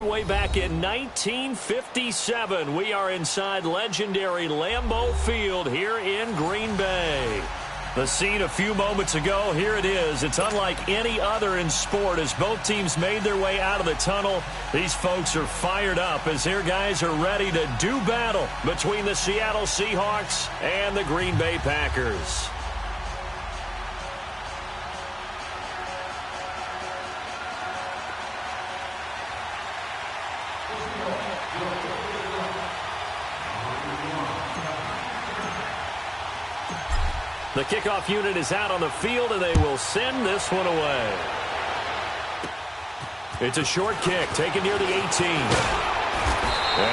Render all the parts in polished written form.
way back in 1957. We are inside legendary Lambeau Field here in Green Bay. The scene a few moments ago, here it is. It's unlike any other in sport as both teams made their way out of the tunnel. These folks are fired up as their guys are ready to do battle between the Seattle Seahawks and the Green Bay Packers. The kickoff unit is out on the field, and they will send this one away. It's a short kick taken near the 18. And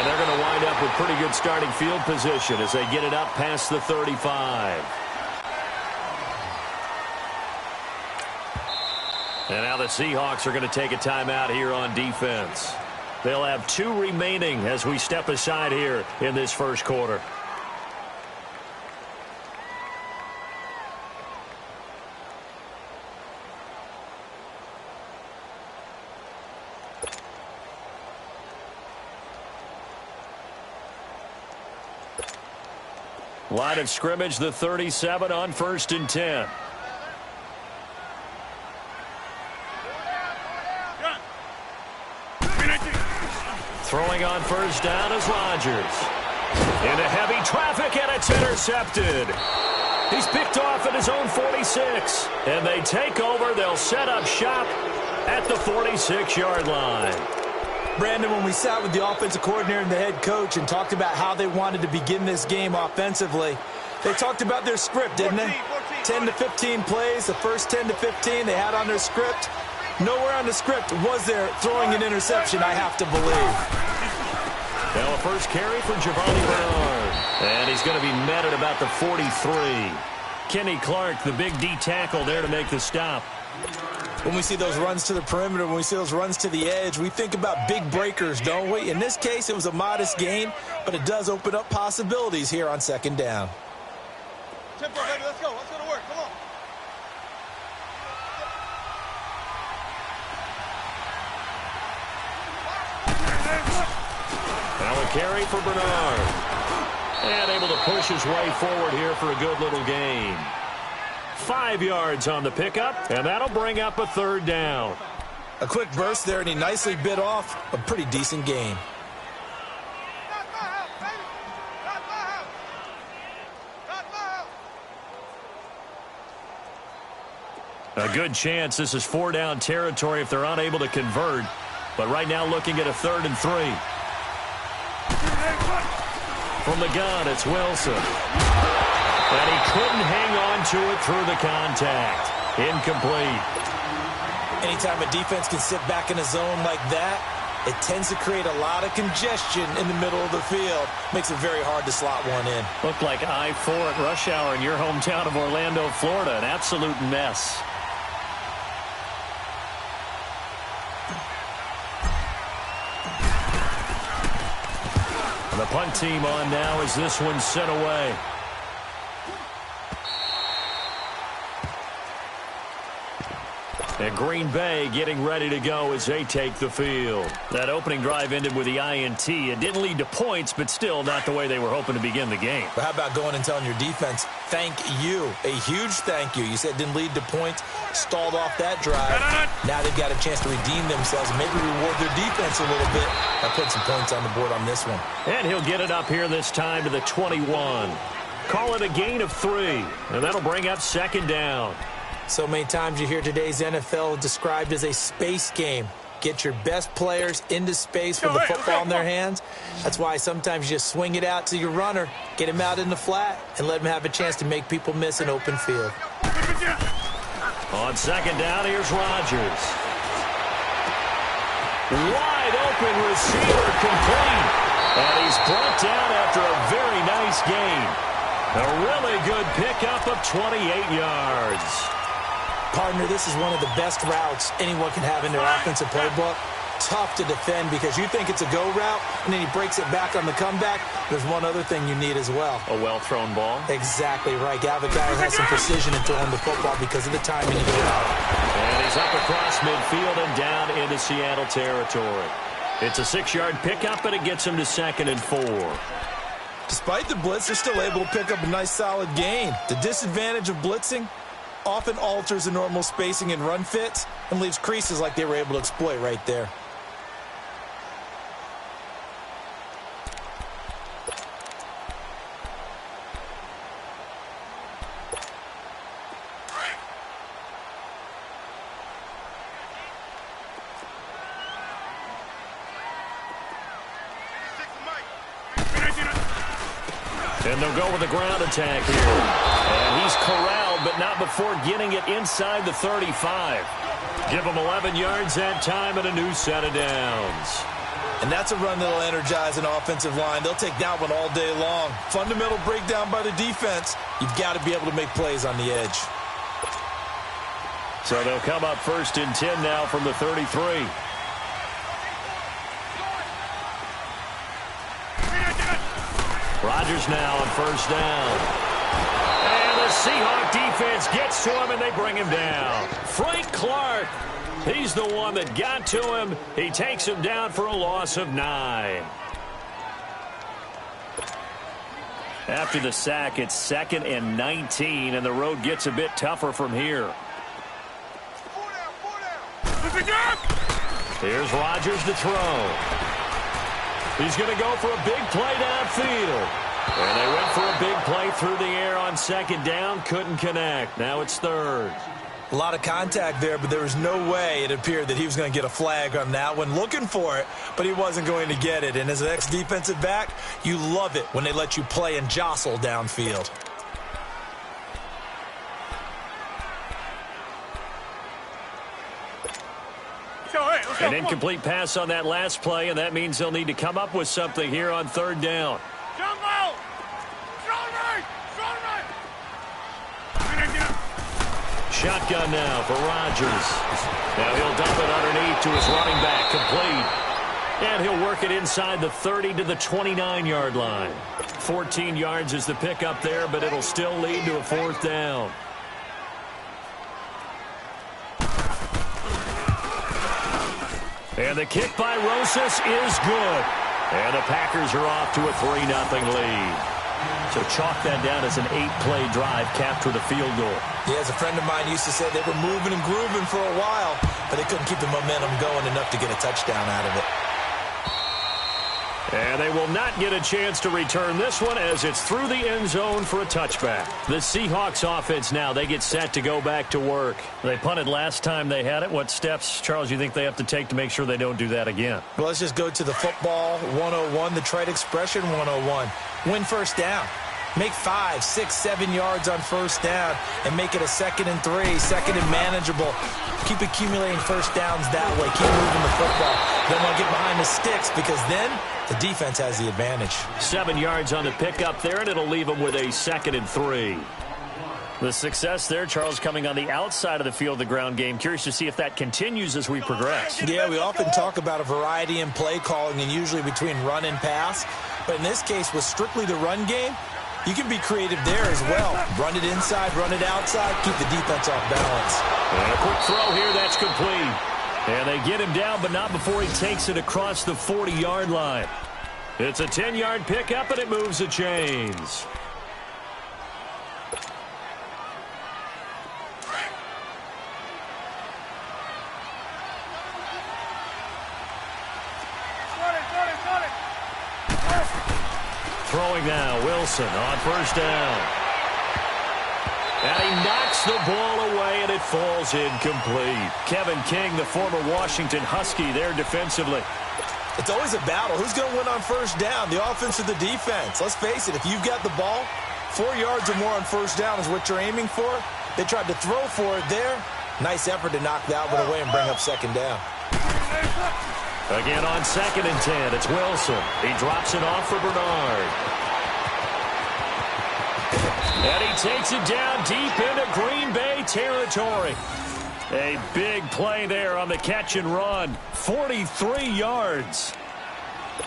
they're going to wind up with pretty good starting field position as they get it up past the 35. And now the Seahawks are going to take a timeout here on defense. They'll have 2 remaining as we step aside here in this first quarter. Line of scrimmage, the 37 on 1st and 10. Throwing on first down is Rodgers. Into heavy traffic, and it's intercepted. He's picked off at his own 46. And they take over. They'll set up shop at the 46-yard line. Brandon, when we sat with the offensive coordinator and the head coach and talked about how they wanted to begin this game offensively, they talked about their script, didn't they? 10 to 15 plays, the first 10 to 15 they had on their script. Nowhere on the script was there throwing an interception, I have to believe. Now a first carry for Giovanni Bernard. And he's going to be met at about the 43. Kenny Clark, the big D tackle there to make the stop. When we see those runs to the perimeter, when we see those runs to the edge, we think about big breakers, don't we? In this case, it was a modest gain, but it does open up possibilities here on 2nd down. Tempo, baby, let's go. Let's go to work. Come on. Now a carry for Bernard. And able to push his way forward here for a good little gain. 5 yards on the pickup, and that'll bring up a 3rd down. A quick burst there, and he nicely bit off a pretty decent gain. A good chance this is 4-down territory if they're unable to convert. But right now looking at a 3rd and 3. From the gun, it's Wilson. And he couldn't hang on to it through the contact. Incomplete. Anytime a defense can sit back in a zone like that, it tends to create a lot of congestion in the middle of the field. Makes it very hard to slot one in. Looked like I-4 at rush hour in your hometown of Orlando, Florida. An absolute mess. And the punt team on now as this one's sent away. And Green Bay getting ready to go as they take the field. That opening drive ended with the INT. It didn't lead to points, but still not the way they were hoping to begin the game. But how about going and telling your defense, thank you, a huge thank you. You said it didn't lead to points, stalled off that drive. Now they've got a chance to redeem themselves and maybe reward their defense a little bit by putting some points on the board on this one. And he'll get it up here this time to the 21. Call it a gain of 3, and that'll bring up 2nd down. So many times you hear today's NFL described as a space game. Get your best players into space with the football in their hands. That's why sometimes you just swing it out to your runner, get him out in the flat, and let him have a chance to make people miss an open field. On 2nd down, here's Rodgers. Wide open receiver complete. And he's brought down after a very nice gain. A really good pickup of 28 yards. Partner, this is one of the best routes anyone can have in their offensive playbook. Tough to defend because you think it's a go route, and then he breaks it back on the comeback. There's one other thing you need as well. A well-thrown ball? Exactly right. You have a guy who has some precision in throwing the football because of the timing of the route. And he's up across midfield and down into Seattle territory. It's a 6-yard pickup, and it gets him to 2nd and 4. Despite the blitz, they're still able to pick up a nice solid gain. The disadvantage of blitzing often alters the normal spacing and run fits and leaves creases like they were able to exploit right there. And they'll go with a ground attack here. And he's corralled, but not before getting it inside the 35. Give him 11 yards that time and a new set of downs. And that's a run that'll energize an offensive line. They'll take that one all day long. Fundamental breakdown by the defense. You've got to be able to make plays on the edge. So they'll come up 1st and 10 now from the 33. Rodgers now on 1st down. And the Seahawks defense gets to him, and they bring him down. Frank Clark, he's the one that got to him. He takes him down for a loss of 9. After the sack, it's 2nd and 19, and the road gets a bit tougher from here. Here's Rodgers to throw. He's going to go for a big play downfield. And they went for a big play through the air on 2nd down. Couldn't connect. Now it's 3rd. A lot of contact there, but there was no way it appeared that he was going to get a flag on that one. Looking for it, but he wasn't going to get it. And as an ex-defensive back, you love it when they let you play and jostle downfield. An incomplete pass on that last play, and that means they'll need to come up with something here on 3rd down. Shotgun now for Rodgers. Now he'll dump it underneath to his running back, complete. And he'll work it inside the 30 to the 29-yard line. 14 yards is the pickup there, but it'll still lead to a 4th down. And the kick by Rosas is good. And the Packers are off to a 3-0 lead. So chalk that down as an 8-play drive capped with a field goal. Yeah, as a friend of mine used to say, they were moving and grooving for a while, but they couldn't keep the momentum going enough to get a touchdown out of it. And they will not get a chance to return this one as it's through the end zone for a touchback. The Seahawks offense now, they get set to go back to work. They punted last time they had it. What steps, Charles, you think they have to take to make sure they don't do that again? Well, let's just go to the football 101, the trade expression 101. Win 1st down. Make 5, 6, 7 yards on 1st down and make it a 2nd and 3, 2nd and manageable. Keep accumulating 1st downs that way. Keep moving the football. Don't want to get behind the sticks because then the defense has the advantage. 7 yards on the pickup there, and it'll leave them with a 2nd and 3. The success there, Charles, coming on the outside of the field, the ground game. Curious to see if that continues as we progress. Yeah, we often talk about a variety in play calling and usually between run and pass. But in this case, with strictly the run game, you can be creative there as well. Run it inside, run it outside, keep the defense off balance. And a quick throw here, that's complete. And they get him down, but not before he takes it across the 40-yard line. It's a 10-yard pickup, and it moves the chains. Throwing now, Wilson on 1st down. And he knocks the ball away, and it falls incomplete. Kevin King, the former Washington Husky, there defensively. It's always a battle. Who's going to win on 1st down, the offense or the defense? Let's face it, if you've got the ball, 4 yards or more on 1st down is what you're aiming for. They tried to throw for it there. Nice effort to knock that one away and bring up 2nd down. Again on 2nd and 10, it's Wilson. He drops it off for Bernard. And he takes it down deep into Green Bay territory. A big play there on the catch and run. 43 yards.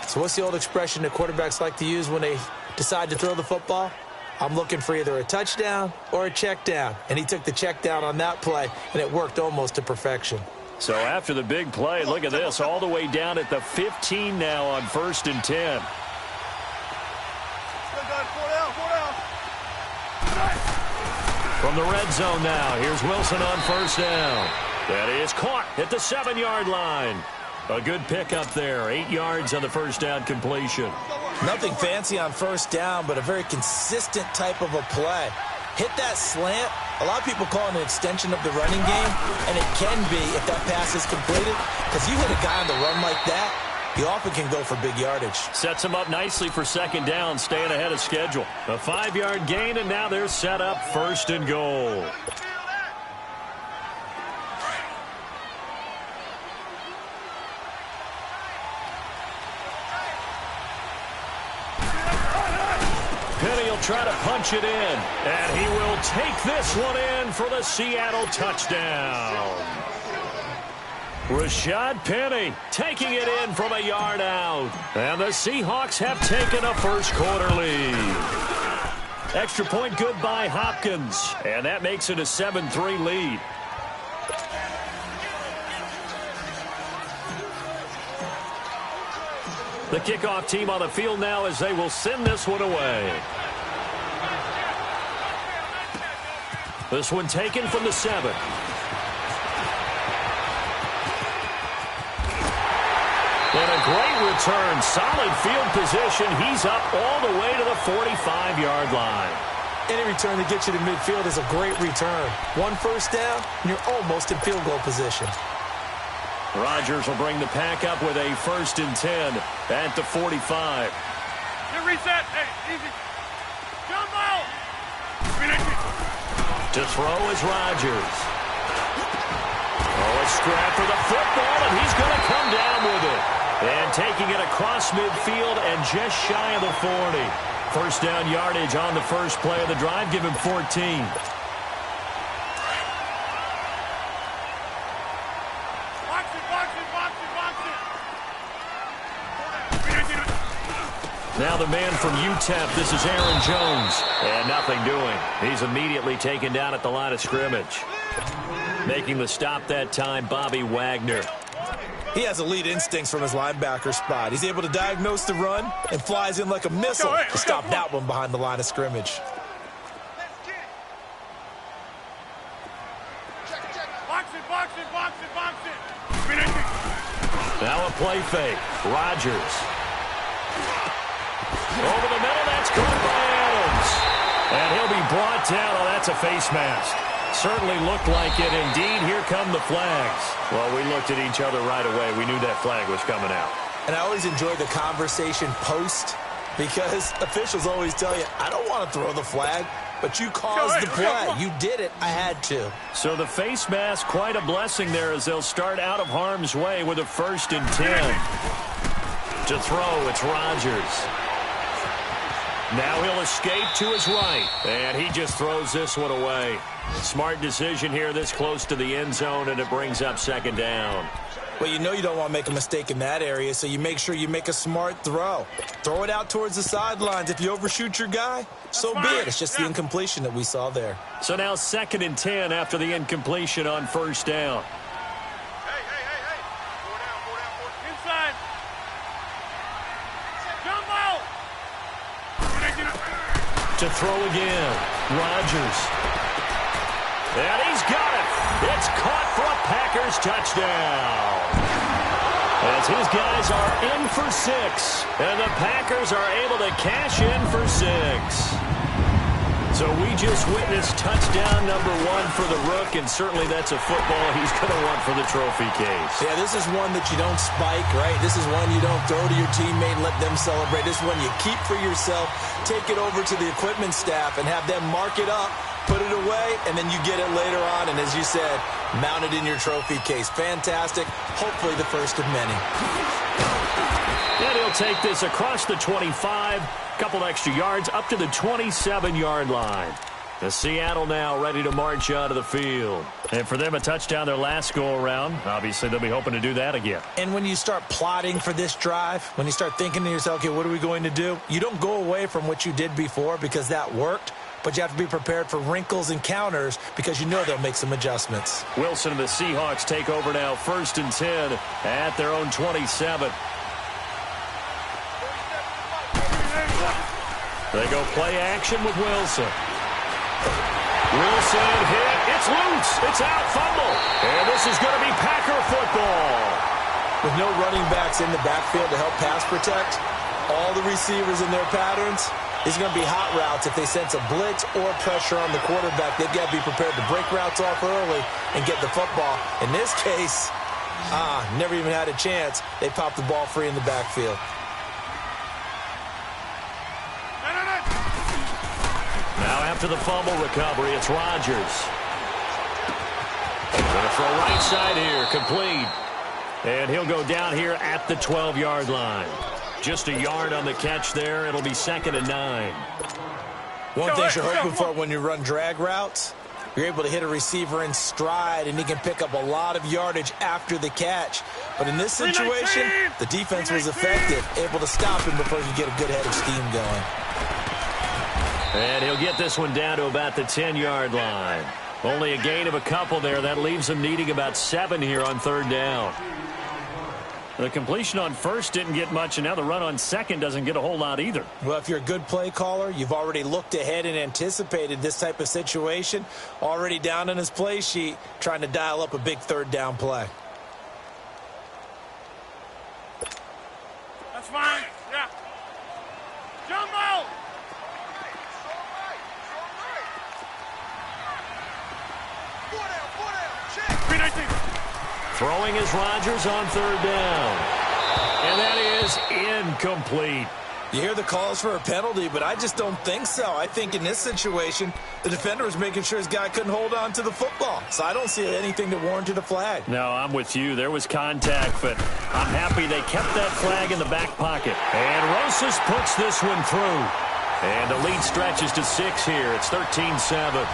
So what's the old expression that quarterbacks like to use when they decide to throw the football? I'm looking for either a touchdown or a check down. And he took the check down on that play, and it worked almost to perfection. So after the big play, look at this, all the way down at the 15 now on 1st and 10. From the red zone now, here's Wilson on 1st down. That is caught at the 7-yard line. A good pickup there, 8 yards on the 1st down completion. Nothing fancy on 1st down, but a very consistent type of a play. Hit that slant. A lot of people call it an extension of the running game, and it can be if that pass is completed, because you hit a guy on the run like that, he often can go for big yardage. Sets him up nicely for 2nd down, staying ahead of schedule. A 5-yard gain, and now they're set up 1st and goal. Penny will try to punch it in, and he will take this one in for the Seattle touchdown. Rashad Penny taking it in from a yard out, and the Seahawks have taken a 1st quarter lead. Extra point good by Hopkins, and that makes it a 7-3 lead. The kickoff team on the field now as they will send this one away. This one taken from the 7. And a great return. Solid field position. He's up all the way to the 45-yard line. Any return that gets you to midfield is a great return. 1 1st down, and you're almost in field goal position. Rodgers will bring the pack up with a 1st and 10 at the 45. Get reset. Hey, easy. Jump out. To throw is Rodgers. Oh, a scrap for the football, and he's going to come down with it. And taking it across midfield and just shy of the 40. 1st down yardage on the first play of the drive. Give him 14. Now the man from UTEP, this is Aaron Jones. And nothing doing. He's immediately taken down at the line of scrimmage. Making the stop that time, Bobby Wagner. He has elite instincts from his linebacker spot. He's able to diagnose the run and flies in like a missile to stop that one behind the line of scrimmage. Now a play fake. Rodgers. Over the middle, that's caught by Adams. And he'll be brought down. Oh, that's a face mask. Certainly looked like it. Indeed, here come the flags. Well, we looked at each other right away. We knew that flag was coming out. And I always enjoy the conversation post because officials always tell you, I don't want to throw the flag, but you caused the play. You did it. I had to. So the face mask, quite a blessing there as they'll start out of harm's way with a 1st and 10. To throw, it's Rodgers. Now he'll escape to his right, and he just throws this one away. Smart decision here this close to the end zone, and it brings up 2nd down. Well, you know you don't want to make a mistake in that area, so you make sure you make a smart throw. Throw it out towards the sidelines. If you overshoot your guy, so be it. It's just the incompletion that we saw there. So now 2nd and 10 after the incompletion on 1st down. Hey. 4 down. Inside. Jump out. To throw again, Rodgers. And he's got it. It's caught for a Packers touchdown. As his guys are in for 6. And the Packers are able to cash in for 6. So we just witnessed touchdown number 1 for the Rook, and certainly that's a football he's going to want for the trophy case. Yeah, this is one that you don't spike, right? This is one you don't throw to your teammate and let them celebrate. This is one you keep for yourself, take it over to the equipment staff, and have them mark it up, put it away, and then you get it later on, and as you said, mount it in your trophy case. Fantastic. Hopefully the first of many. And he'll take this across the 25, couple extra yards up to the 27-yard line. The Seattle now ready to march out of the field. And for them, a touchdown their last go-around. Obviously, they'll be hoping to do that again. And when you start plotting for this drive, when you start thinking to yourself, okay, what are we going to do? You don't go away from what you did before because that worked. but you have to be prepared for wrinkles and counters because you know they'll make some adjustments. Wilson and the Seahawks take over now, 1st and 10 at their own 27. They go play action with Wilson. Wilson hit. It's loose. It's out. Fumble. And this is going to be Packer football. With no running backs in the backfield to help pass protect, all the receivers in their patterns, it's going to be hot routes. If they sense a blitz or pressure on the quarterback, they've got to be prepared to break routes off early and get the football. In this case, never even had a chance. They popped the ball free in the backfield. Now after the fumble recovery, it's Rodgers. Going to throw right side here, complete. And he'll go down here at the 12-yard line. Just a yard on the catch there. It'll be 2nd and 9. One thing you're hoping for when you run drag routes, you're able to hit a receiver in stride, and he can pick up a lot of yardage after the catch. But in this situation, the defense was effective, able to stop him before he could get a good head of steam going. And he'll get this one down to about the 10-yard line. Only a gain of a couple there. That leaves him needing about 7 here on 3rd down. The completion on 1st didn't get much, and now the run on 2nd doesn't get a whole lot either. Well, if you're a good play caller, you've already looked ahead and anticipated this type of situation. Already down on his play sheet, trying to dial up a big 3rd down play. That's fine. Yeah. Jump out. Throwing is Rodgers on 3rd down. And that is incomplete. You hear the calls for a penalty, but I just don't think so. I think in this situation, the defender was making sure his guy couldn't hold on to the football. So I don't see anything that warranted a flag. No, I'm with you. There was contact, but I'm happy they kept that flag in the back pocket. And Rosas puts this one through. And the lead stretches to 6 here. It's 13-7.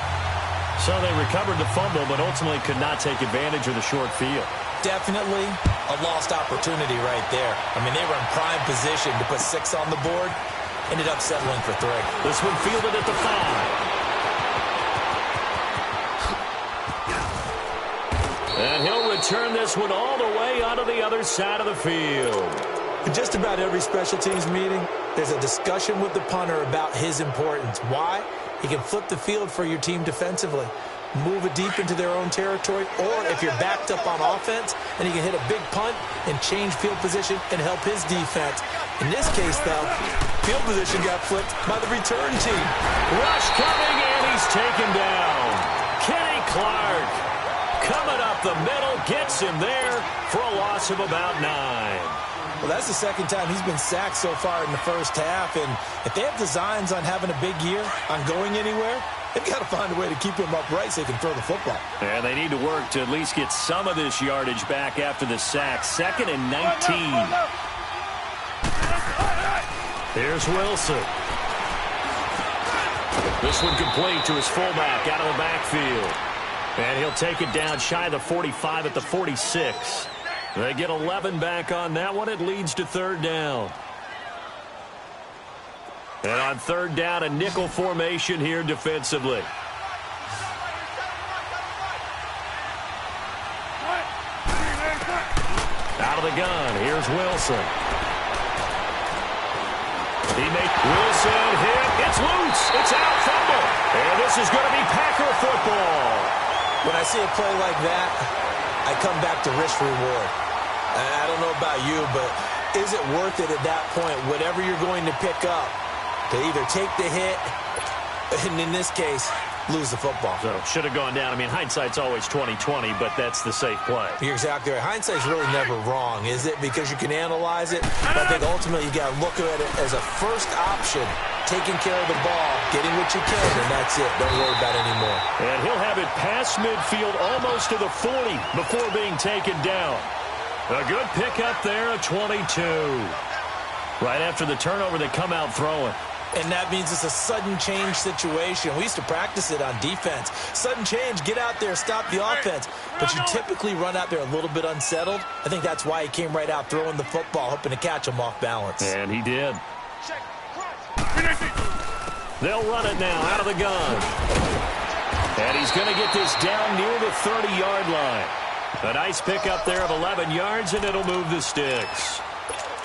So they recovered the fumble, but ultimately could not take advantage of the short field. Definitely a lost opportunity right there. I mean, they were in prime position to put 6 on the board. Ended up settling for 3. This one fielded at the 5. And he'll return this one all the way onto the other side of the field. In just about every special teams meeting, there's a discussion with the punter about his importance. Why? He can flip the field for your team defensively, move it deep into their own territory, or if you're backed up on offense, then he can hit a big punt and change field position and help his defense. In this case, though, field position got flipped by the return team. Rush coming, and he's taken down. Kenny Clark coming up the middle, gets him there for a loss of about 9. Well, that's the 2nd time he's been sacked so far in the 1st half, and if they have designs on having a big year, on going anywhere, they've got to find a way to keep him upright so they can throw the football. And they need to work to at least get some of this yardage back after the sack. 2nd and 19. Here's Wilson. This one complete to his fullback out of the backfield. And he'll take it down shy of the 45 at the 46. They get 11 back on that one. It leads to 3rd down. And on 3rd down, a nickel formation here defensively. Out of the gun, here's Wilson. Wilson hit. It's loose. It's out. Fumble. And this is going to be Packer football. When I see a play like that, I come back to risk-reward. I don't know about you, but is it worth it at that point, whatever you're going to pick up, to either take the hit, and in this case, lose the football? So, should have gone down. I mean, hindsight's always 20/20, but that's the safe play. You're exactly right. Hindsight's really never wrong, is it? Because you can analyze it, but I think ultimately you got to look at it as a first option, taking care of the ball, getting what you can, and that's it. Don't worry about it anymore. And he'll have it past midfield almost to the 40 before being taken down. A good pickup there, a 22. Right after the turnover, they come out throwing. And that means it's a sudden change situation. We used to practice it on defense. Sudden change, get out there, stop the offense. But you typically run out there a little bit unsettled. I think that's why he came right out throwing the football, hoping to catch him off balance. And he did. They'll run it now out of the gun. And he's going to get this down near the 30-yard line. A nice pickup there of 11 yards, and it'll move the sticks.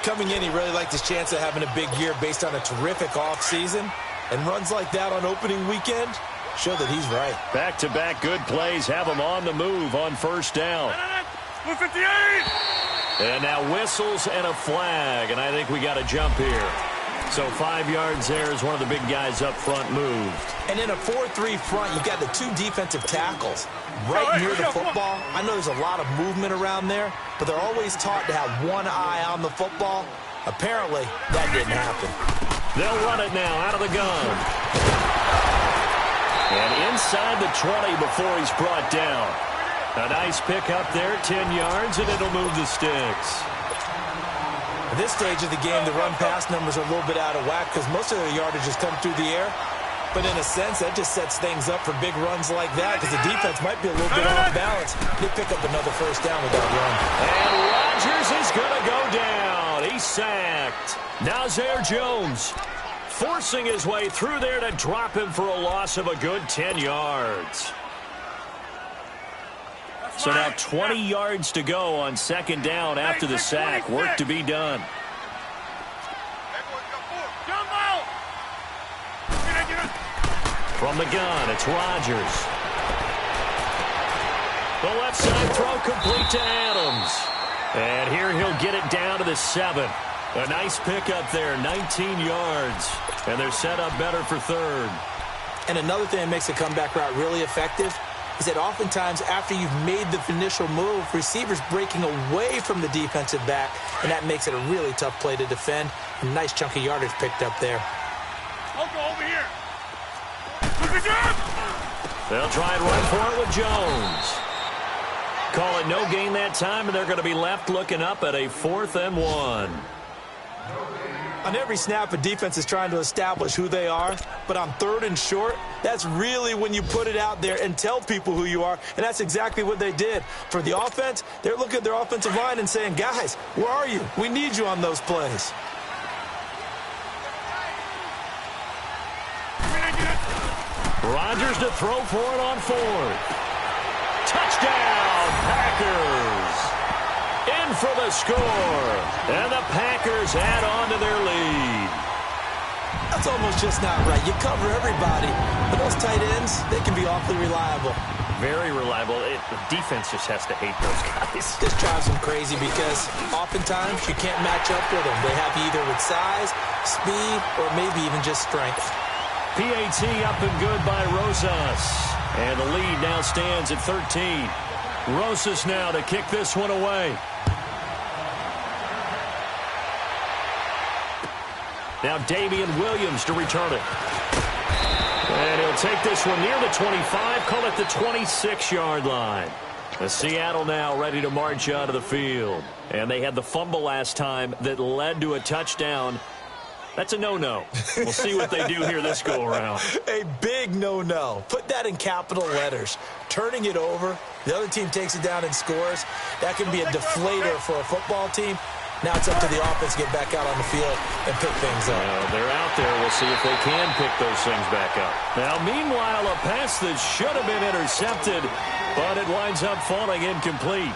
Coming in, he really liked his chance of having a big year based on a terrific offseason. And runs like that on opening weekend show that he's right. Back-to-back good plays have him on the move on first down. 58! And now whistles and a flag, and I think we got a jump here. So 5 yards there as one of the big guys up front moved. And in a 4-3 front, you got the 2 defensive tackles right near the football. I know there's a lot of movement around there, but they're always taught to have one eye on the football. Apparently, that didn't happen. They'll run it now out of the gun. And inside the 20 before he's brought down. A nice pick up there, 10 yards, and it'll move the sticks. At this stage of the game, the run-pass numbers are a little bit out of whack because most of their yardage has come through the air. But in a sense, that just sets things up for big runs like that because the defense might be a little bit off balance. They pick up another first down with that run. And Rodgers is going to go down. He's sacked. Now Zaire Jones forcing his way through there to drop him for a loss of a good 10 yards. So now 20 yards to go on second down after the sack. Work to be done. From the gun, it's Rodgers. The left side throw complete to Adams. And here he'll get it down to the 7. A nice pickup there, 19 yards. And they're set up better for third. And another thing that makes the comeback route really effective is that oftentimes after you've made the initial move, receivers breaking away from the defensive back, and that makes it a really tough play to defend. A nice chunk of yardage picked up there. I'll go over here. They'll try and run for it with Jones. Call it no gain that time, and they're going to be left looking up at a 4th and 1. On every snap, a defense is trying to establish who they are, but on 3rd and short, that's really when you put it out there and tell people who you are, and that's exactly what they did. For the offense, they're looking at their offensive line and saying, guys, where are you? We need you on those plays. Rodgers to throw for it on 4th. Touchdown, Packers. In for the score. And the Packers add on to their lead. That's almost just not right. You cover everybody. But those tight ends, they can be awfully reliable. Very reliable. The defense just has to hate those guys. This drives them crazy because oftentimes you can't match up with them. They have you either with size, speed, or maybe even just strength. PAT up and good by Rosas. And the lead now stands at 13. Rosas now to kick this one away. Now Damian Williams to return it. And he'll take this one near the 25, call it the 26-yard line. Seattle now ready to march out of the field. And they had the fumble last time that led to a touchdown. That's a no-no. We'll see what they do here this go-around. A big no-no. Put that in capital letters. Turning it over, the other team takes it down and scores. That can be a deflator for a football team. Now it's up to the offense to get back out on the field and pick things up. They're out there. We'll see if they can pick those things back up. Now, meanwhile, a pass that should have been intercepted, but it winds up falling incomplete.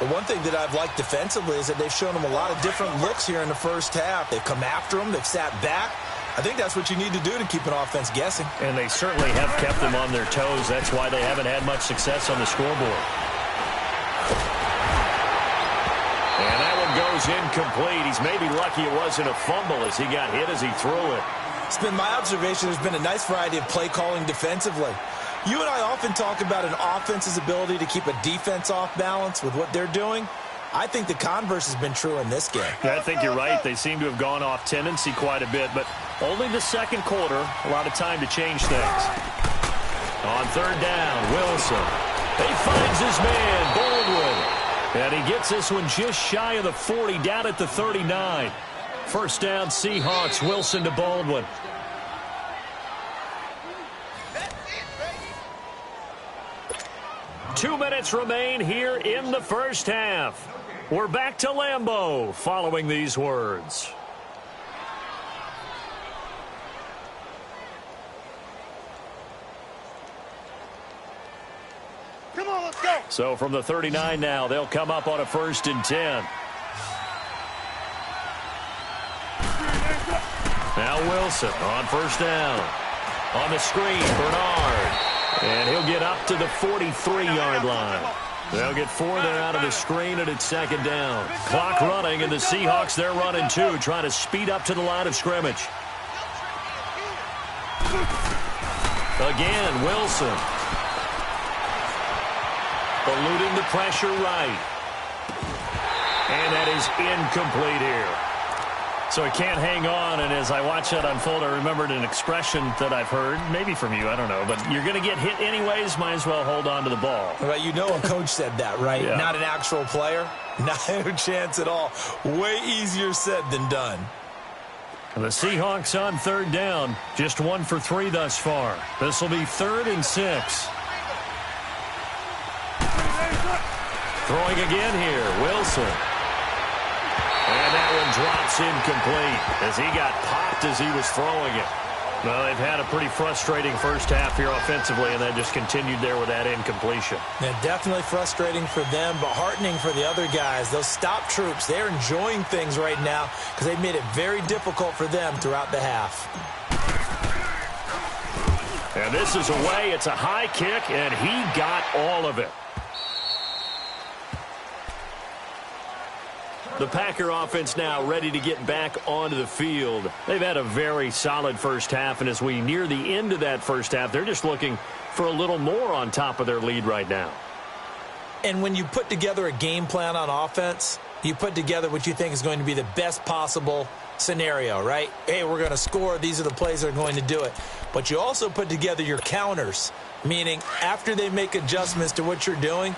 The one thing that I've liked defensively is that they've shown them a lot of different looks here in the first half. They've come after them. They've sat back. I think that's what you need to do to keep an offense guessing. And they certainly have kept them on their toes. That's why they haven't had much success on the scoreboard. And that one goes incomplete. He's maybe lucky it wasn't a fumble as he got hit as he threw it. It's been my observation there's been a nice variety of play calling defensively. You and I often talk about an offense's ability to keep a defense off balance with what they're doing. I think the converse has been true in this game. I think you're right. They seem to have gone off tendency quite a bit, but only the second quarter, a lot of time to change things. On 3rd down, Wilson. He finds his man, Baldwin. And he gets this one just shy of the 40, down at the 39. First down, Seahawks, Wilson to Baldwin. Two minutes remain here in the first half. We're back to Lambeau following these words. So from the 39 now, they'll come up on a 1st and 10. Now Wilson on 1st down. On the screen, Bernard. And he'll get up to the 43-yard line. They'll get 4 there out of the screen, and it's 2nd down. Clock running, and the Seahawks, they're running 2, trying to speed up to the line of scrimmage. Again, Wilson. Eluding the pressure right. And that is incomplete here. So he can't hang on, and as I watch that unfold, I remembered an expression that I've heard, maybe from you, I don't know, but you're going to get hit anyways, might as well hold on to the ball. Well, you know a coach said that, right? Yeah. Not an actual player. Not a chance at all. Way easier said than done. The Seahawks on 3rd down, just 1 for 3 thus far. This will be 3rd and 6. Throwing again here, Wilson. And that one drops incomplete as he got popped as he was throwing it. Well, they've had a pretty frustrating first half here offensively, and then just continued there with that incompletion. Yeah, definitely frustrating for them, but heartening for the other guys. Those stop troops, they're enjoying things right now because they've made it very difficult for them throughout the half. And this is away. It's a high kick, and he got all of it. The Packer offense now ready to get back onto the field. They've had a very solid first half, and as we near the end of that first half, they're just looking for a little more on top of their lead right now. And when you put together a game plan on offense, you put together what you think is going to be the best possible scenario, right? Hey, we're going to score. These are the plays that are going to do it. But you also put together your counters, meaning after they make adjustments to what you're doing,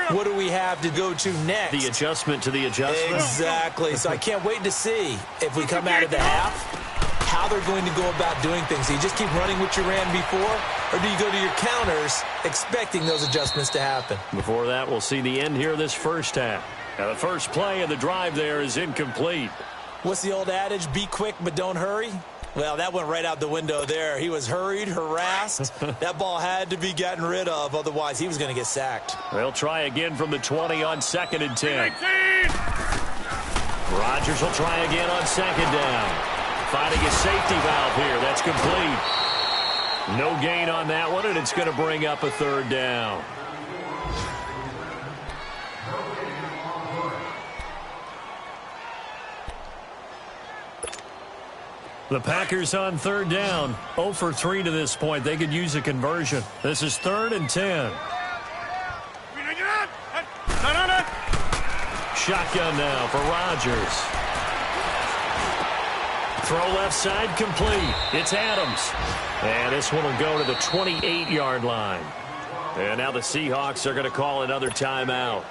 what do we have to go to next? The adjustment to the adjustment. Exactly. So I can't wait to see if we come out of the half, how they're going to go about doing things. Do you just keep running what you ran before, or do you go to your counters expecting those adjustments to happen? Before that, we'll see the end here of this first half. Now, the first play of the drive there is incomplete. What's the old adage? Be quick, but don't hurry. Well, that went right out the window there. He was hurried, harassed. That ball had to be gotten rid of, otherwise he was going to get sacked. They'll try again from the 20 on 2nd and 10. Rodgers will try again on 2nd down. Finding a safety valve here. That's complete. No gain on that one, and it's going to bring up a 3rd down. The Packers on 3rd down, 0 for 3 to this point. They could use a conversion. This is 3rd and 10. Shotgun now for Rodgers. Throw left side complete. It's Adams. And this one will go to the 28-yard line. And now the Seahawks are going to call another timeout.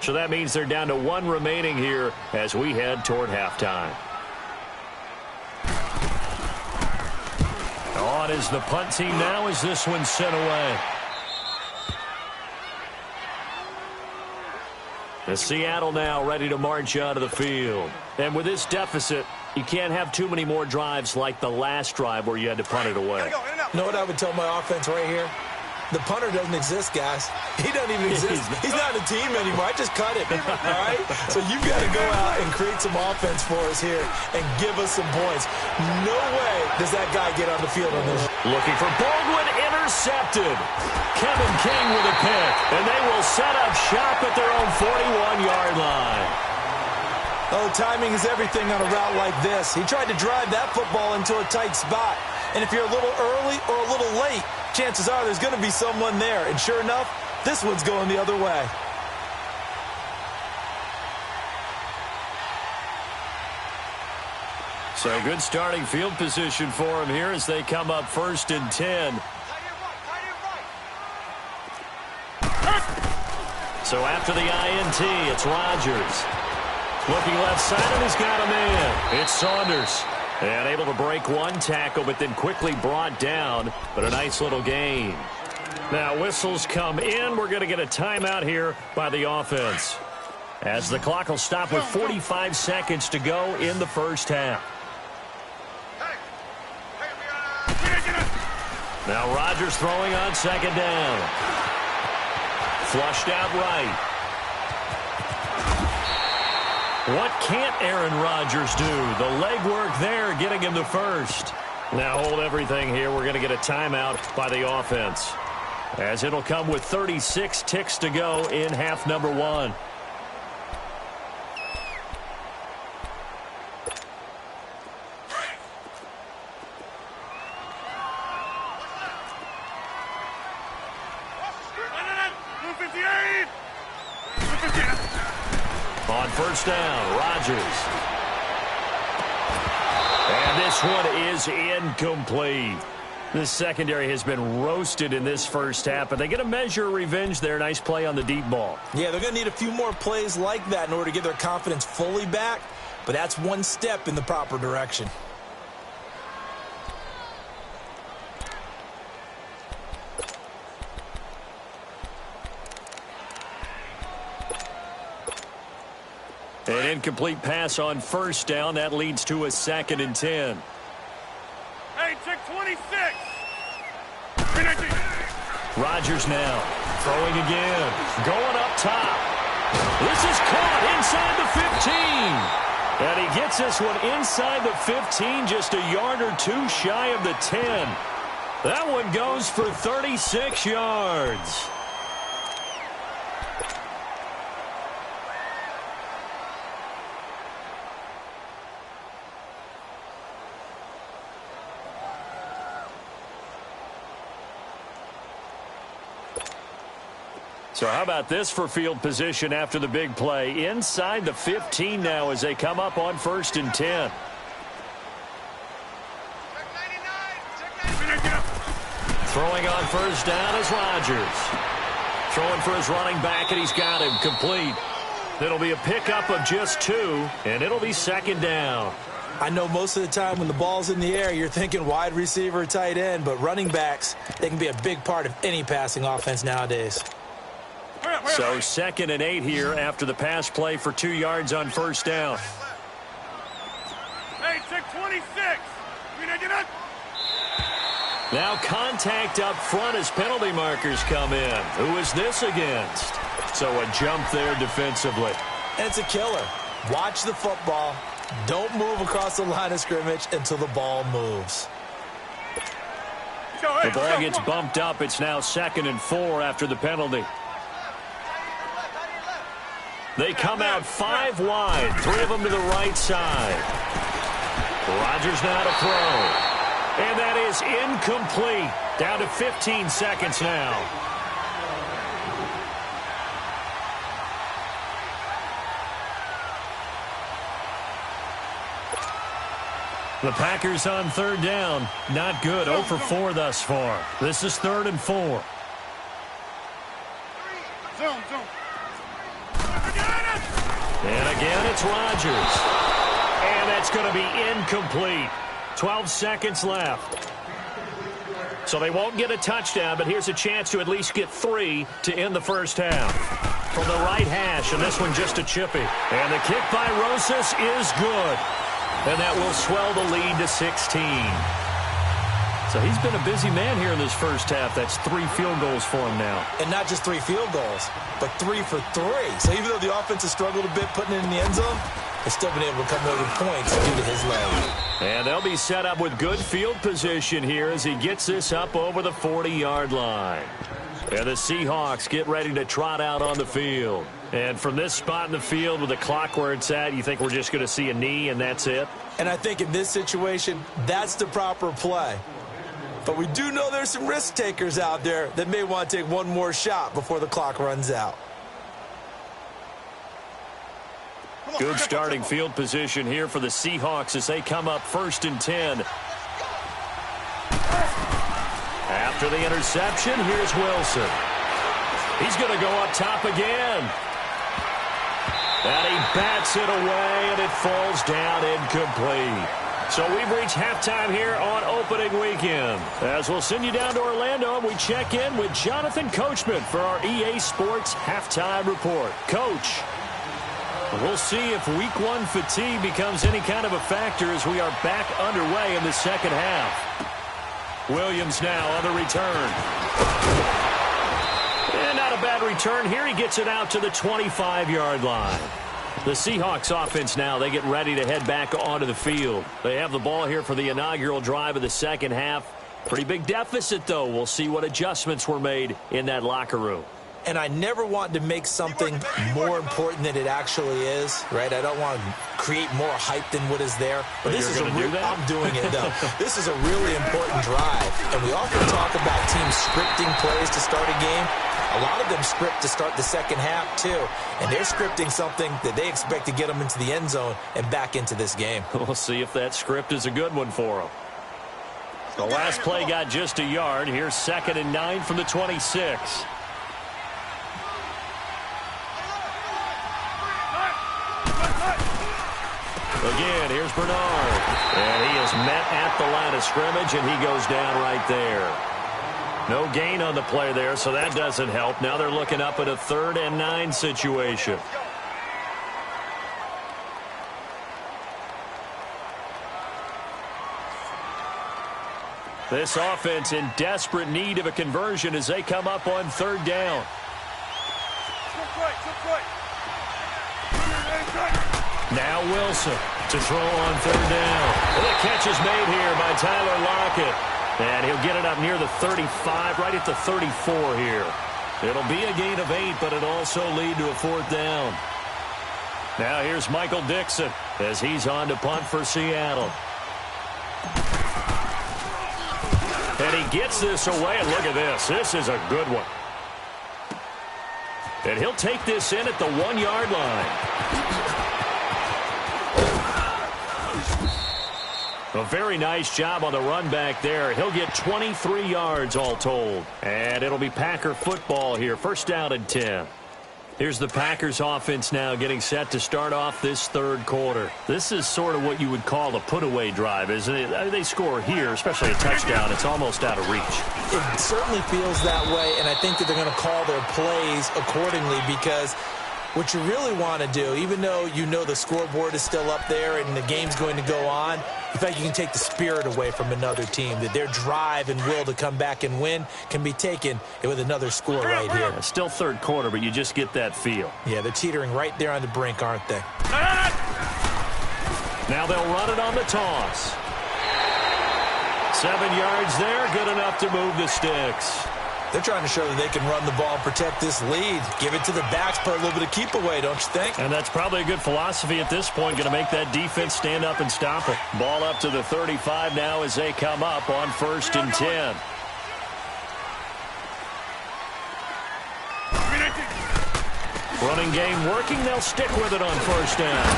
So that means they're down to 1 remaining here as we head toward halftime. On is the punt team now as this one's sent away. And Seattle now ready to march out of the field. And with this deficit, you can't have too many more drives like the last drive where you had to punt it away. You know what I would tell my offense right here? The punter doesn't exist, guys. He doesn't even exist. He's not a team anymore. I just cut him, all right? So you've got to go out and create some offense for us here and give us some points. No way does that guy get on the field on this. Looking for Baldwin, intercepted. Kevin King with a pick, and they will set up shop at their own 41-yard line. Oh, timing is everything on a route like this. He tried to drive that football into a tight spot. And if you're a little early or a little late, chances are there's going to be someone there. And sure enough, this one's going the other way. So good starting field position for them here as they come up 1st and 10. So after the INT, it's Rodgers. Looking left side, and he's got a man. It's Saunders. And able to break one tackle, but then quickly brought down. But a nice little gain. Now whistles come in. We're going to get a timeout here by the offense, as the clock will stop with 45 seconds to go in the first half. Now Rodgers throwing on 2nd down. Flushed out right. What can't Aaron Rodgers do? The legwork there getting him the first. Now hold everything here. We're going to get a timeout by the offense, as it'll come with 36 ticks to go in half number one. On first down, Rodgers. And this one is incomplete. The secondary has been roasted in this first half, but they get a measure of revenge there. Nice play on the deep ball. Yeah, they're going to need a few more plays like that in order to get their confidence fully back, but that's one step in the proper direction. An incomplete pass on first down. That leads to a 2nd and 10. Hey, check 26. Rodgers now throwing again. Going up top. This is caught inside the 15. And he gets this one inside the 15, just a yard or two shy of the 10. That one goes for 36 yards. So how about this for field position after the big play? Inside the 15 now as they come up on 1st and 10. Throwing on first down is Rodgers. Throwing for his running back, and he's got him complete. It'll be a pickup of just 2, and it'll be 2nd down. I know most of the time when the ball's in the air, you're thinking wide receiver, tight end, but running backs, they can be a big part of any passing offense nowadays. So 2nd and 8 here after the pass play for 2 yards on first down. Hey, check 26. Now contact up front as penalty markers come in. Who is this against? So a jump there defensively. And it's a killer. Watch the football. Don't move across the line of scrimmage until the ball moves. The ball gets bumped up. It's now 2nd and 4 after the penalty. They come out 5 wide, 3 of them to the right side. Rodgers now to throw. And that is incomplete. Down to 15 seconds now. The Packers on 3rd down. Not good. 0 for 4 thus far. This is 3rd and 4. And again, it's Rodgers. And that's going to be incomplete. 12 seconds left. So they won't get a touchdown, but here's a chance to at least get 3 to end the first half. From the right hash, and this one just a chippy. And the kick by Rosas is good. And that will swell the lead to 16. So he's been a busy man here in this first half. That's 3 field goals for him now. And not just 3 field goals, but 3 for 3. So even though the offense has struggled a bit putting it in the end zone, they've still been able to come away with points due to his leg. And they'll be set up with good field position here as he gets this up over the 40-yard line. And the Seahawks get ready to trot out on the field. And from this spot in the field with the clock where it's at, you think we're just going to see a knee and that's it? And I think in this situation, that's the proper play. But we do know there's some risk takers out there that may want to take one more shot before the clock runs out. Good starting field position here for the Seahawks as they come up 1st and 10. After the interception, here's Wilson. He's going to go up top again. And he bats it away, and it falls down incomplete. So we've reached halftime here on opening weekend. As we'll send you down to Orlando, and we check in with Jonathan Coachman for our EA Sports Halftime Report. Coach, we'll see if Week 1 fatigue becomes any kind of a factor as we are back underway in the second half. Williams now on the return. And not a bad punt return here. He gets it out to the 25-yard line. The Seahawks offense now, they get ready to head back onto the field. They have the ball here for the inaugural drive of the second half. Pretty big deficit, though. We'll see what adjustments were made in that locker room. And I never want to make something more important than it actually is, right? I don't want to create more hype than what is there. But this is I'm doing it, though. This is a really important drive. And we often talk about teams scripting plays to start a game. A lot of them script to start the second half, too. And they're scripting something that they expect to get them into the end zone and back into this game. We'll see if that script is a good one for them. The last play got just a yard. Here's 2nd and 9 from the 26. Again, here's Bernard. And he is met at the line of scrimmage, and he goes down right there. No gain on the play there, so that doesn't help. Now they're looking up at a 3rd and 9 situation. This offense in desperate need of a conversion as they come up on 3rd down. Now Wilson to throw on 3rd down. And the catch is made here by Tyler Lockett. And he'll get it up near the 35, right at the 34 here. It'll be a gain of 8, but it'll also lead to a 4th down. Now here's Michael Dixon as he's on to punt for Seattle. And he gets this away, and look at this. This is a good one. And he'll take this in at the 1-yard line. A very nice job on the run back there. He'll get 23 yards all told. And it'll be Packer football here. 1st down and 10. Here's the Packers offense now getting set to start off this 3rd quarter. This is sort of what you would call a put-away drive, isn't it? They score here, especially a touchdown. It's almost out of reach. It certainly feels that way, and I think that they're going to call their plays accordingly because what you really want to do, even though you know the scoreboard is still up there and the game's going to go on, in fact, you can take the spirit away from another team, that their drive and will to come back and win can be taken with another score right here. Yeah, still 3rd quarter, but you just get that feel. Yeah, they're teetering right there on the brink, aren't they? Now they'll run it on the toss. 7 yards there, good enough to move the sticks. They're trying to show that they can run the ball and protect this lead. Give it to the backs, put a little bit of keep away, don't you think? And that's probably a good philosophy at this point, going to make that defense stand up and stop it. Ball up to the 35 now as they come up on 1st and 10. Running game working, they'll stick with it on 1st down.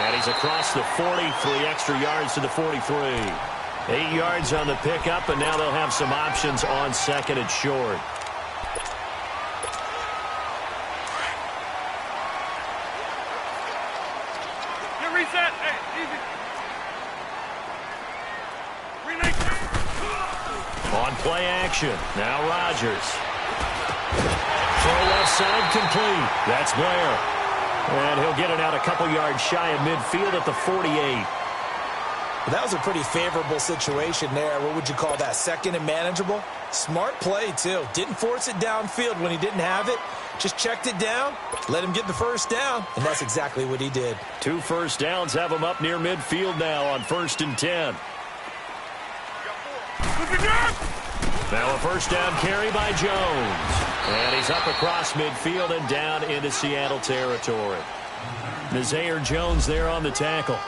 And he's across the 40, 3 extra yards to the 43. 8 yards on the pickup, and now they'll have some options on 2nd and short. Get reset. Hey, easy. On play action. Now Rodgers. Throw left side complete. That's Blair. And he'll get it out a couple yards shy of midfield at the 48. That was a pretty favorable situation there. What would you call that? 2nd and manageable? Smart play, too. Didn't force it downfield when he didn't have it. Just checked it down, let him get the 1st down, and that's exactly what he did. 2 first downs have him up near midfield now on 1st and 10. Now a 1st down carry by Jones. And he's up across midfield and down into Seattle territory. Nazaire Jones there on the tackle.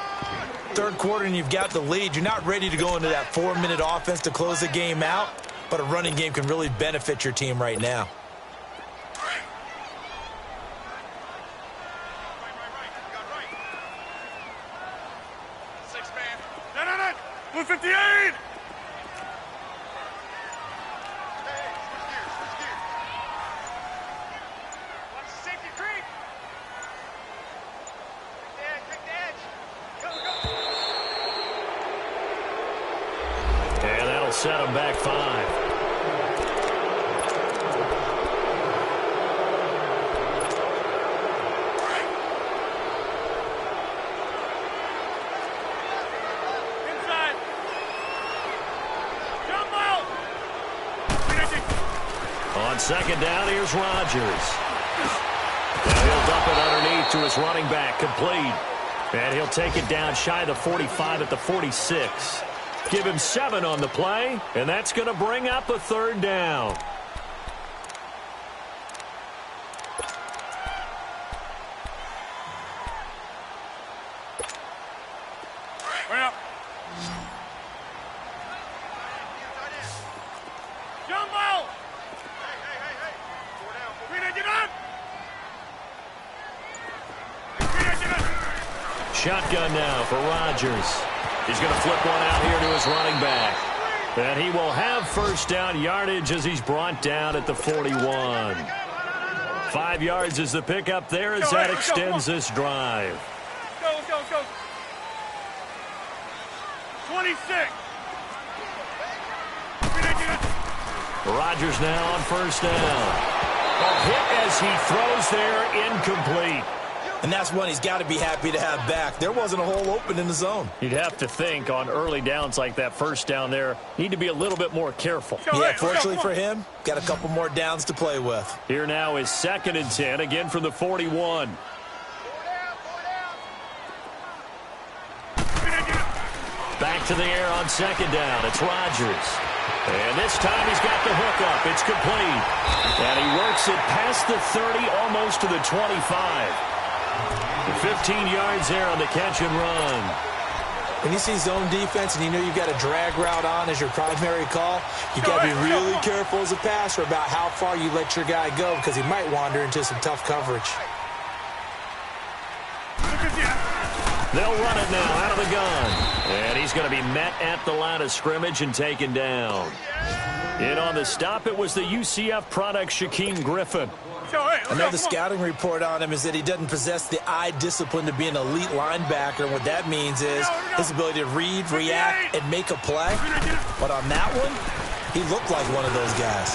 3rd quarter and you've got the lead. You're not ready to go into that 4-minute offense to close the game out, but a running game can really benefit your team right now. Blue 58! And that'll set them back 5. On On second down, here's Rodgers. And he'll dump it underneath to his running back, complete. And he'll take it down shy of the 45 at the 46. Give him 7 on the play, and that's going to bring up a third down. Shotgun now for Rodgers. He's going to flip one out here to his running back. And he will have first down yardage as he's brought down at the 41. 5 yards is the pickup there as that extends this drive. Let's go. 26. Rodgers now on first down. A hit as he throws there, incomplete. And that's one he's got to be happy to have back. There wasn't a hole open in the zone. You'd have to think on early downs like that first down there, need to be a little bit more careful. Yeah, fortunately for him, got a couple more downs to play with. Here now is 2nd and 10, again from the 41. Back to the air on second down. It's Rodgers. And this time he's got the hook up. It's complete. And he works it past the 30, almost to the 25. 15 yards there on the catch and run. When you see zone defense and you know you've got a drag route on as your primary call, you've got to be really careful as a passer about how far you let your guy go because he might wander into some tough coverage. They'll run it now out of the gun. And he's going to be met at the line of scrimmage and taken down. In on the stop, it was the UCF product, Shaquem Griffin. Another scouting report on him is that he doesn't possess the eye discipline to be an elite linebacker. What that means is his ability to read, react, and make a play. But on that one, he looked like one of those guys.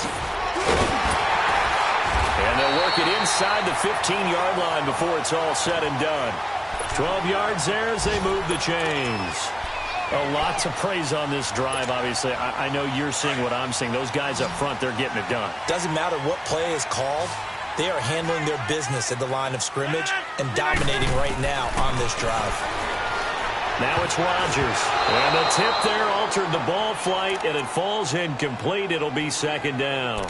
And they'll work it inside the 15-yard line before it's all said and done. 12 yards there as they move the chains. A lot to praise on this drive, obviously. I know you're seeing what I'm seeing. Those guys up front, they're getting it done. Doesn't matter what play is called. They are handling their business at the line of scrimmage and dominating right now on this drive. Now it's Rodgers. And the tip there altered the ball flight, and it falls incomplete. It'll be second down.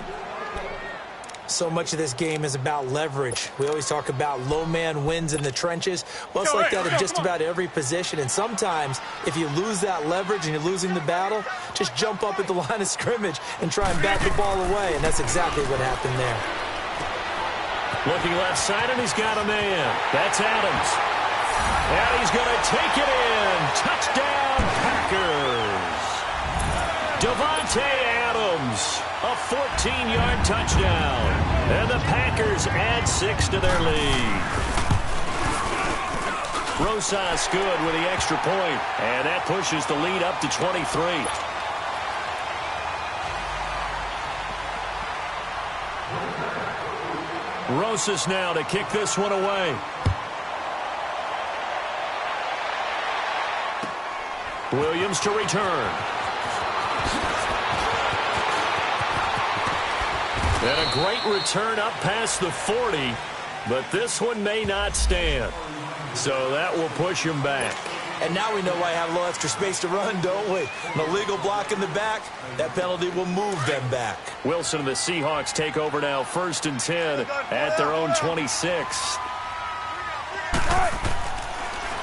So much of this game is about leverage. We always talk about low man wins in the trenches. Well, it's like that in just about every position. And sometimes, if you lose that leverage and you're losing the battle, just jump up at the line of scrimmage and try and bat the ball away. And that's exactly what happened there. Looking left side, and he's got a man. That's Adams. And he's going to take it in. Touchdown, Packers. Davante Adams, a 14-yard touchdown. And the Packers add 6 to their lead. Rosas good with the extra point, and that pushes the lead up to 23. Rosas now to kick this one away. Williams to return. And a great return up past the 40, but this one may not stand. So that will push him back. And now we know why I have a little extra space to run, don't we? An illegal block in the back, that penalty will move them back. Wilson and the Seahawks take over now, 1st and 10 at their own 26.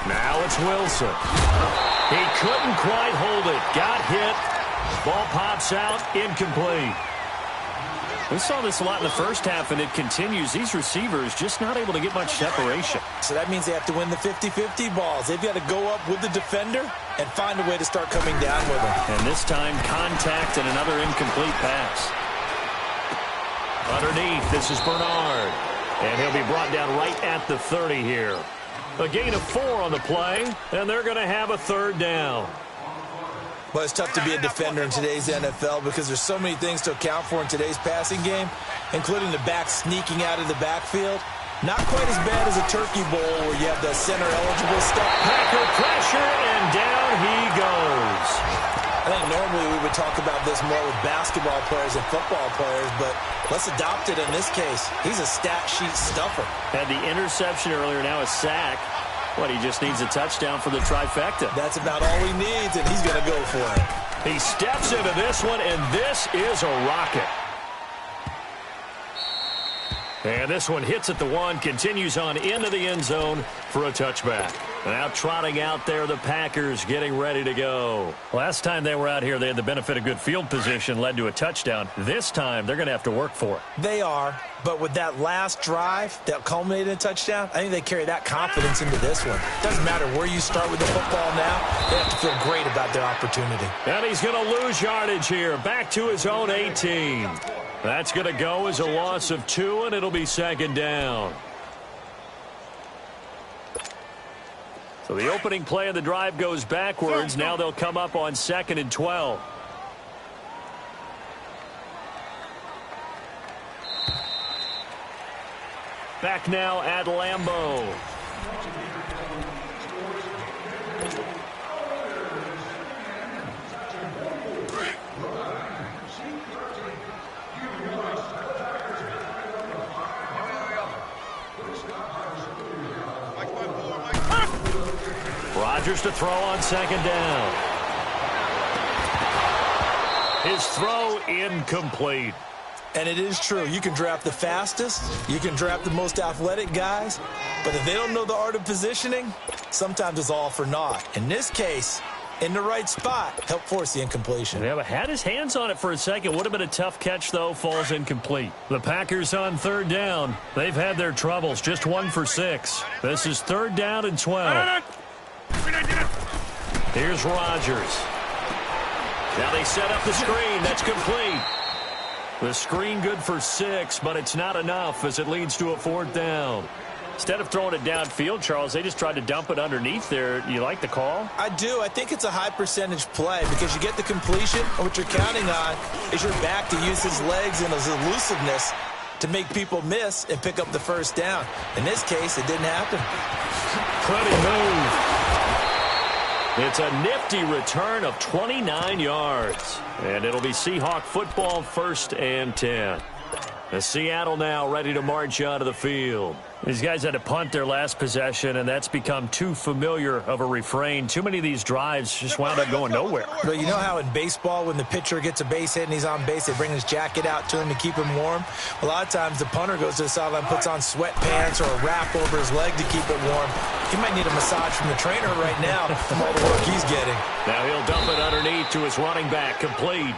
Now it's Wilson. He couldn't quite hold it. Got hit. Ball pops out, incomplete. We saw this a lot in the first half, and it continues. These receivers just not able to get much separation. So that means they have to win the 50-50 balls. They've got to go up with the defender and find a way to start coming down with him. And this time, contact and another incomplete pass. Underneath, this is Bernard. And he'll be brought down right at the 30 here. A gain of 4 on the play, and they're going to have a third down. Well, it's tough to be a defender in today's NFL because there's so many things to account for in today's passing game, including the back sneaking out of the backfield. Not quite as bad as a turkey bowl where you have the center-eligible stuff. Packer pressure, and down he goes. I think normally we would talk about this more with basketball players and football players, but let's adopt it in this case. He's a stat sheet stuffer. Had the interception earlier, now a sack. What, he just needs a touchdown for the trifecta. That's about all he needs, and he's going to go for it. He steps into this one, and this is a rocket. And this one hits at the one, continues on into the end zone for a touchback. Now trotting out there, the Packers getting ready to go. Last time they were out here, they had the benefit of good field position, led to a touchdown. This time, they're going to have to work for it. They are, but with that last drive that culminated in a touchdown, I think they carry that confidence into this one. Doesn't matter where you start with the football now, they have to feel great about their opportunity. And he's going to lose yardage here, back to his own 18. That's going to go as a loss of 2, and it'll be second down. So the opening play of the drive goes backwards. Now they'll come up on 2nd and 12. Back now at Lambeau. Rodgers to throw on 2nd down. His throw incomplete. And it is true. You can draft the fastest. You can draft the most athletic guys. But if they don't know the art of positioning, sometimes it's all for naught. In this case, in the right spot, help force the incompletion. Yeah, but had his hands on it for a second. Would have been a tough catch, though. Falls incomplete. The Packers on 3rd down. They've had their troubles. Just 1 for 6. This is 3rd down and 12. Here's Rodgers. Now they set up the screen. That's complete. The screen good for 6, but it's not enough as it leads to a 4th down. Instead of throwing it downfield, Charles, they just tried to dump it underneath there. You like the call? I do. I think it's a high percentage play because you get the completion, and what you're counting on is your back to use his legs and his elusiveness to make people miss and pick up the 1st down. In this case, it didn't happen. Pretty move. It's a nifty return of 29 yards. And it'll be Seahawk football, 1st and 10. The Seattle now ready to march out of the field. These guys had to punt their last possession, and that's become too familiar of a refrain. Too many of these drives just wound up going nowhere. Well, you know how in baseball when the pitcher gets a base hit and he's on base, they bring his jacket out to him to keep him warm? A lot of times the punter goes to the sideline, puts on sweatpants or a wrap over his leg to keep it warm. He might need a massage from the trainer right now from all the work he's getting. Now he'll dump it underneath to his running back, complete.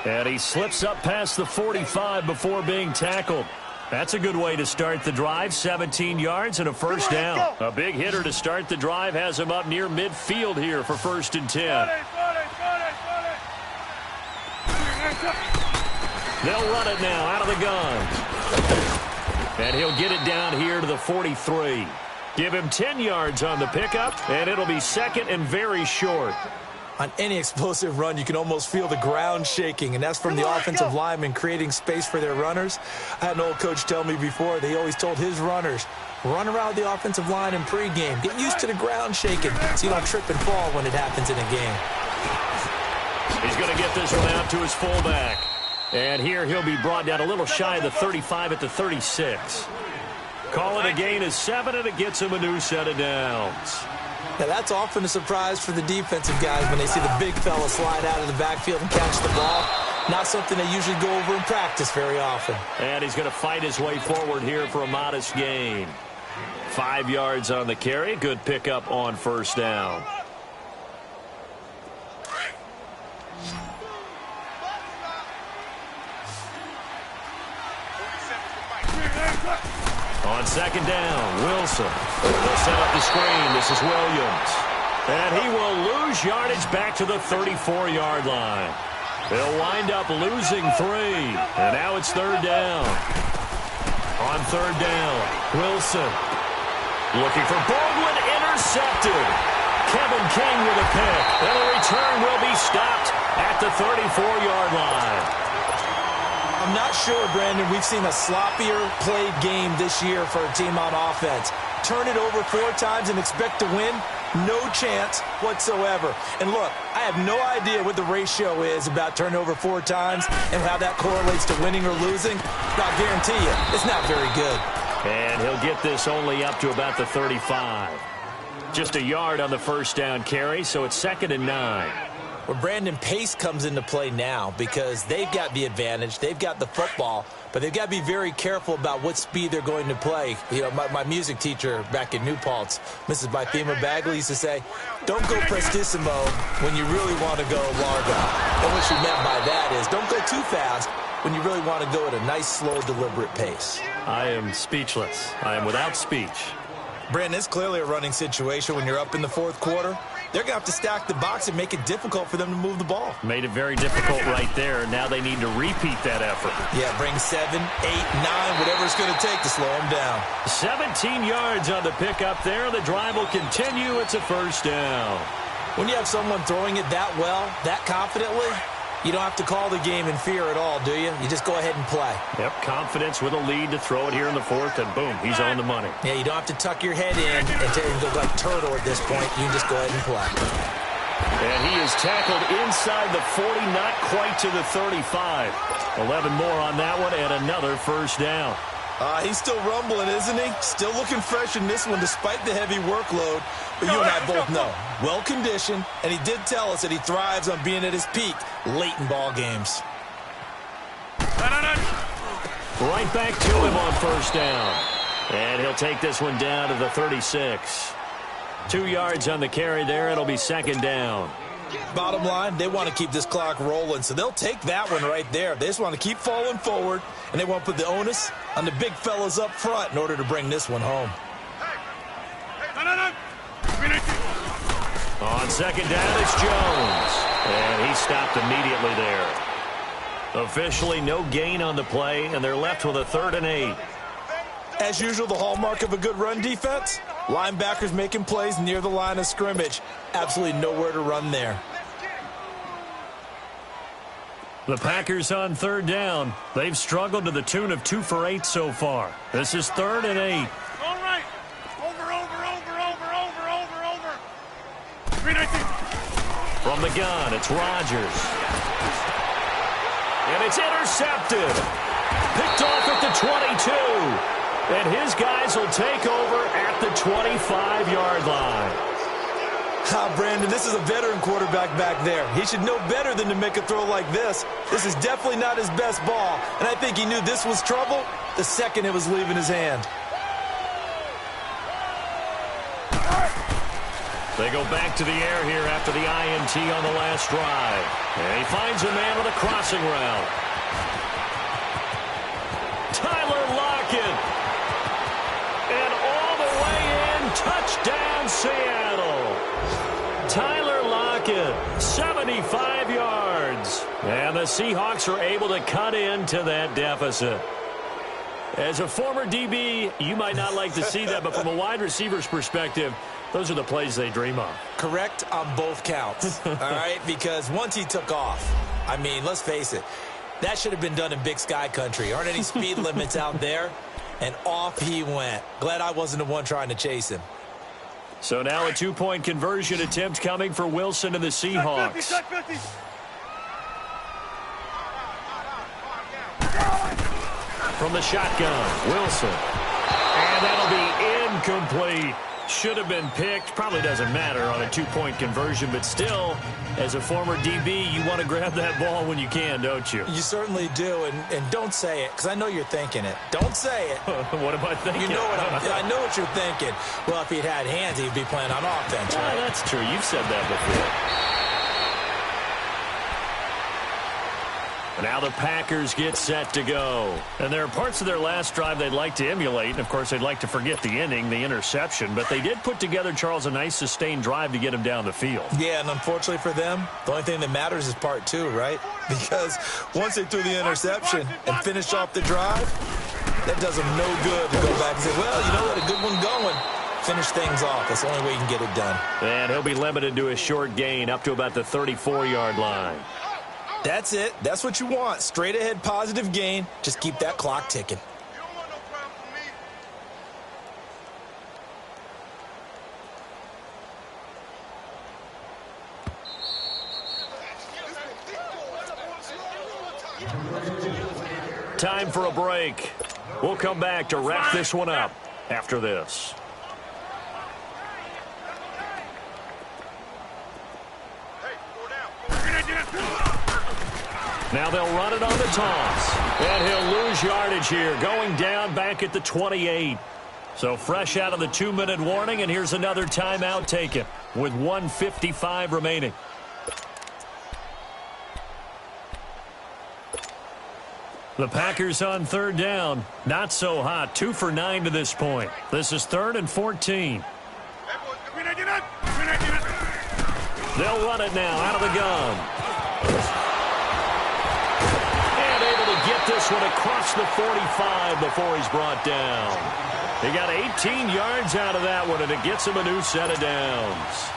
And he slips up past the 45 before being tackled. That's a good way to start the drive. 17 yards and a 1st down. A big hitter to start the drive has him up near midfield here for 1st and 10. They'll run it now out of the gun. And he'll get it down here to the 43. Give him 10 yards on the pickup, and it'll be 2nd and very short. On any explosive run, you can almost feel the ground shaking, and that's from the offensive linemen creating space for their runners. I had an old coach tell me before, they always told his runners, run around the offensive line in pregame. Get used to the ground shaking so you don't trip and fall when it happens in a game. He's going to get this one out to his fullback. And here he'll be brought down a little shy of the 35 at the 36. Call it a gain of 7, and it gets him a new set of downs. Now, that's often a surprise for the defensive guys when they see the big fella slide out of the backfield and catch the ball. Not something they usually go over in practice very often. And he's going to fight his way forward here for a modest gain. 5 yards on the carry. Good pickup on 1st down. On 2nd down, Wilson. They'll set up the screen. This is Williams. And he will lose yardage back to the 34-yard line. They'll wind up losing 3. And now it's 3rd down. On 3rd down, Wilson. Looking for Baldwin, intercepted. Kevin King with a pick. And the return will be stopped at the 34-yard line. I'm not sure, Brandon, we've seen a sloppier played game this year for a team on offense. Turn it over 4 times and expect to win. No chance whatsoever. And look, I have no idea what the ratio is about turnover 4 times and how that correlates to winning or losing. But I'll guarantee you, it's not very good. And he'll get this only up to about the 35. Just a yard on the first down carry, so it's 2nd and 9. Well, Brandon, pace comes into play now because they've got the advantage. They've got the football, but they've got to be very careful about what speed they're going to play. You know, my music teacher back in New Paltz, Mrs. Bythema Bagley, used to say, don't go prestissimo when you really want to go largo. And what she meant by that is don't go too fast when you really want to go at a nice, slow, deliberate pace. I am speechless. I am without speech. Brandon, it's clearly a running situation when you're up in the 4th quarter. They're going to have to stack the box and make it difficult for them to move the ball. Made it very difficult right there. Now they need to repeat that effort. Yeah, bring 7, 8, 9, whatever it's going to take to slow them down. 17 yards on the pickup there. The drive will continue. It's a first down. When you have someone throwing it that well, that confidently, you don't have to call the game in fear at all, do you? You just go ahead and play. Yep, confidence with a lead to throw it here in the 4th, and boom, he's on the money. Yeah, you don't have to tuck your head in and go like turtle at this point. You can just go ahead and play. And he is tackled inside the 40, not quite to the 35. 11 more on that one, and another first down. He's still rumbling, isn't he? Still looking fresh in this one despite the heavy workload. But you and I both know, well-conditioned, and he did tell us that he thrives on being at his peak late in ball games. Right back to him on first down. And he'll take this one down to the 36. 2 yards on the carry there. It'll be 2nd down. Bottom line, they want to keep this clock rolling, so they'll take that one right there. They just want to keep falling forward, and they want to put the onus on the big fellas up front in order to bring this one home. On 2nd down, it's Jones. And he stopped immediately there. Officially, no gain on the play, and they're left with a 3rd and 8. As usual, the hallmark of a good run defense, linebackers making plays near the line of scrimmage. Absolutely nowhere to run there. The Packers on 3rd down. They've struggled to the tune of 2 for 8 so far. This is 3rd and 8. All right. Over. 319. From the gun, it's Rodgers. And it's intercepted. Picked off at the 22. And his guys will take over at the 25-yard line. Brandon, this is a veteran quarterback back there. He should know better than to make a throw like this. This is definitely not his best ball. And I think he knew this was trouble the second it was leaving his hand. They go back to the air here after the INT on the last drive. And he finds a man with a crossing route. Tyler Lockett. And all the way in, touchdown Seattle. Tyler Lockett, 75 yards. And the Seahawks are able to cut into that deficit. As a former DB, you might not like to see that, but from a wide receiver's perspective, those are the plays they dream of. Correct on both counts, all right? Because once he took off, I mean, let's face it, that should have been done in Big Sky country. Aren't any speed limits out there? And off he went. Glad I wasn't the one trying to chase him. So now a 2-point conversion attempt coming for Wilson and the Seahawks. From the shotgun, Wilson. And that'll be incomplete. Should have been picked. Probably doesn't matter on a 2-point conversion, but still, as a former DB, you want to grab that ball when you can, don't you? You certainly do, and don't say it, because I know you're thinking it. Don't say it. What am I thinking? You know I know what you're thinking. Well, if he'd had hands, he'd be playing on offense, right? That's true. You've said that before. Now the Packers get set to go. And there are parts of their last drive they'd like to emulate. And, of course, they'd like to forget the ending, the interception. But they did put together, Charles, a nice sustained drive to get him down the field. Yeah, and unfortunately for them, the only thing that matters is part 2, right? Because once they threw the interception and finished off the drive, that does them no good to go back and say, well, you know what, a good one going. Finish things off. That's the only way you can get it done. And he'll be limited to a short gain up to about the 34-yard line. That's it. That's what you want. Straight ahead positive gain. Just keep that clock ticking. Time for a break. We'll come back to wrap this one up after this. Now they'll run it on the toss. And he'll lose yardage here, going down back at the 28. So fresh out of the 2-minute warning, and here's another timeout taken with 1:55 remaining. The Packers on third down. Not so hot. 2 for 9 to this point. This is 3rd and 14. They'll run it now out of the gun. And able to get this one across the 45 before he's brought down. He got 18 yards out of that one, and it gets him a new set of downs.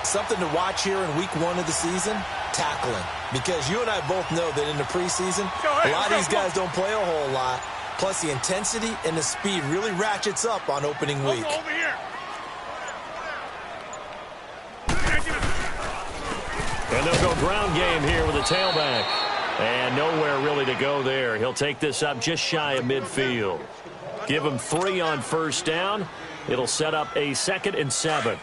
Something to watch here in week 1 of the season, tackling. Because you and I both know that in the preseason, a lot of these guys don't play a whole lot. Plus, the intensity and the speed really ratchets up on opening week. Over here. And they'll go ground game here with a tailback. And nowhere really to go there. He'll take this up just shy of midfield. Give him 3 on first down. It'll set up a 2nd and 7.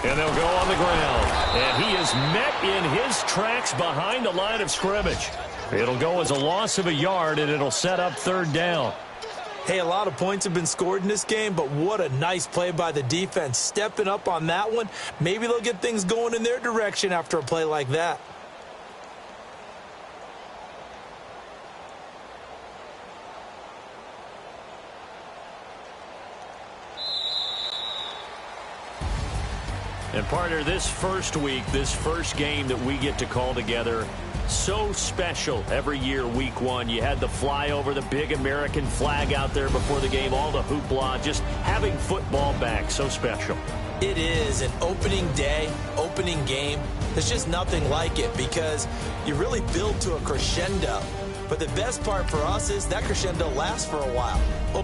And they'll go on the ground. And he is met in his tracks behind the line of scrimmage. It'll go as a loss of a yard, and it'll set up 3rd down. Hey, a lot of points have been scored in this game, but what a nice play by the defense. Stepping up on that one. Maybe they'll get things going in their direction after a play like that. And partner, this first week, this first game that we get to call together, so special every year, week 1. You had the flyover, the big American flag out there before the game, all the hoopla, just having football back, so special. It is an opening day, opening game. There's just nothing like it because you really build to a crescendo. But the best part for us is that crescendo lasts for a while. Oh.